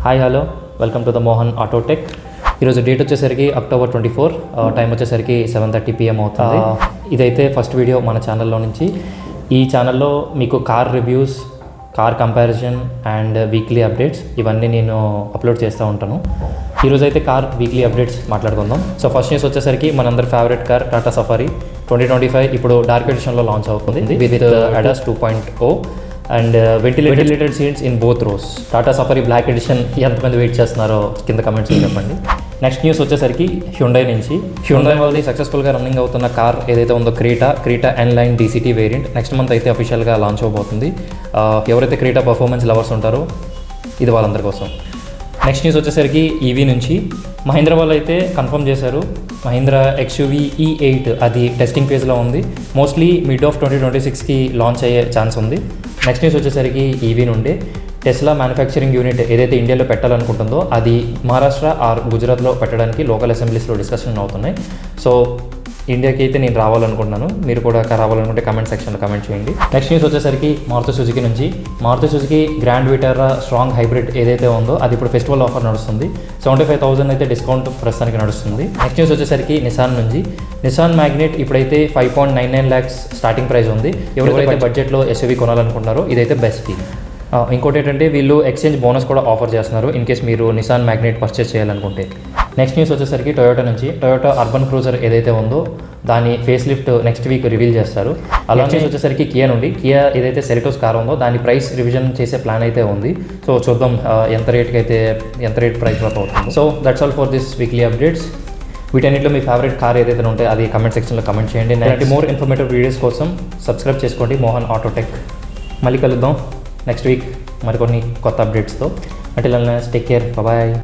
Hi hello welcome to the Mohan autotech. ఈరోజు date వచ్చేసరికి October 24, time వచ్చేసరికి 7:30 PM అవుతుంది. ఇదైతే ఫస్ట్ వీడియో మన ఛానల్లో నుంచి. ఈ ఛానల్లో మీకు car reviews, car comparison and weekly updates ఇవన్నీ నేను అప్లోడ్ చేస్తూ ఉంటాను. ఈరోజు అయితే కార్ వీక్లీ అప్డేట్స్ మాట్లాడుకుందాం. సో ఫస్ట్ న్యూస్ వచ్చేసరికి మనందరి ఫేవరెట్ కార్ టాటా సఫారీ 2025 ఇప్పుడు డార్క్ ఎడిషన్లో లాంచ్ అవుతుంది with ADAS 2.0 and ventilated seats in both rows. Tata Safari black edition ఎంతమంది వెయిట్ చేస్తున్నారో కింద కమెంట్స్లో చెప్పండి. నెక్స్ట్ న్యూస్ వచ్చేసరికి హ్యుండై నుంచి. హ్యుండై వాళ్ళది సక్సెస్ఫుల్గా రన్నింగ్ అవుతున్న కార్ ఏదైతే ఉందో Creta N-Line DCT variant next month అయితే అఫీషియల్గా లాంచ్ అవబోతుంది. ఎవరైతే క్రీటా పర్ఫార్మెన్స్ లవర్స్ ఉంటారో ఇది వాళ్ళందరి కోసం. నెక్స్ట్ న్యూస్ వచ్చేసరికి ఈవీ నుంచి. మహీంద్రా వాళ్ళు అయితే కన్ఫర్మ్ చేశారు మహీంద్రా XUV E8 అది టెస్టింగ్ ఫేజ్లో ఉంది. మోస్ట్లీ మిడ్ ఆఫ్ 2026కి లాంచ్ అయ్యే ఛాన్స్ ఉంది. నెక్స్ట్ న్యూస్ వచ్చేసరికి ఈవీ నుండి టెస్లా మ్యానుఫ్యాక్చరింగ్ యూనిట్ ఏదైతే ఇండియాలో పెట్టాలనుకుంటుందో అది మహారాష్ట్ర ఆర్ గుజరాత్లో పెట్టడానికి లోకల్ అసెంబ్లీస్లో డిస్కషన్ అవుతున్నాయి. సో ఇండియాకి అయితే నేను రావాలనుకుంటున్నాను. మీరు కూడా రావాలనుకుంటే కమెంట్ సెక్షన్లో కమెంట్ చేయండి. నెక్స్ట్ న్యూస్ వచ్చేసరికి మారుతి సుజుకి నుంచి. Maruti Suzuki Grand Vitara strong hybrid ఏదైతే ఉందో అది ఇప్పుడు ఫెస్టివల్ ఆఫర్ నడుస్తుంది. 75,000 అయితే డిస్కౌంట్ ప్రస్తుతానికి నడుస్తుంది. నెక్స్ట్ న్యూస్ వచ్చేసరికి నిసాన్ నుంచి. నిసాన్ మ్యాగ్నెట్ ఇప్పుడైతే 5.99 lakhs స్టార్టింగ్ ప్రైస్ ఉంది. ఎవరైతే బడ్జెట్లో SUV కొనాలనుకుంటున్నారో ఇదైతే బెస్ట్. ఇంకోటి ఏంటంటే వీళ్ళు ఎక్స్చేంజ్ బోనస్ కూడా ఆఫర్ చేస్తున్నారు ఇన్ కేస్ మీరు నిసాన్ మ్యాగ్నెట్ పర్చేస్ చేయాలనుకుంటే. నెక్స్ట్ న్యూస్ వచ్చేసరికి టొయోటా నుంచి. టొయోటా అర్బన్ క్రూజర్ ఏదైతే ఉందో దాని face lift next week reveal చేస్తారు. అలాగే వచ్చేసరికి కియా నుండి. కియా ఏదైతే సెరిటోస్ కార్ ఉందో దాని ప్రైస్ రివిజన్ చేసే ప్లాన్ అయితే ఉంది. సో చూద్దాం ఎంత రేట్ ప్రైస్ వర్క్ అవుతుంది. So that's all for this weekly updates. వీటన్నిటిలో మీ ఫేవరెట్ కార్ ఏదైతే ఉంటే అది కమెంట్ సెక్షన్లో కమెంట్ చేయండి. ఇలాంటి మోర్ ఇన్ఫర్మేటివ్ వీడియోస్ కోసం సబ్స్క్రైబ్ చేసుకోండి మోహన్ ఆటోటెక్. మళ్ళీ కలుద్దాం నెక్స్ట్ వీక్ మరికొన్ని కొత్త అప్డేట్స్తో. అంటే టేక్ కేర్, బాయ్.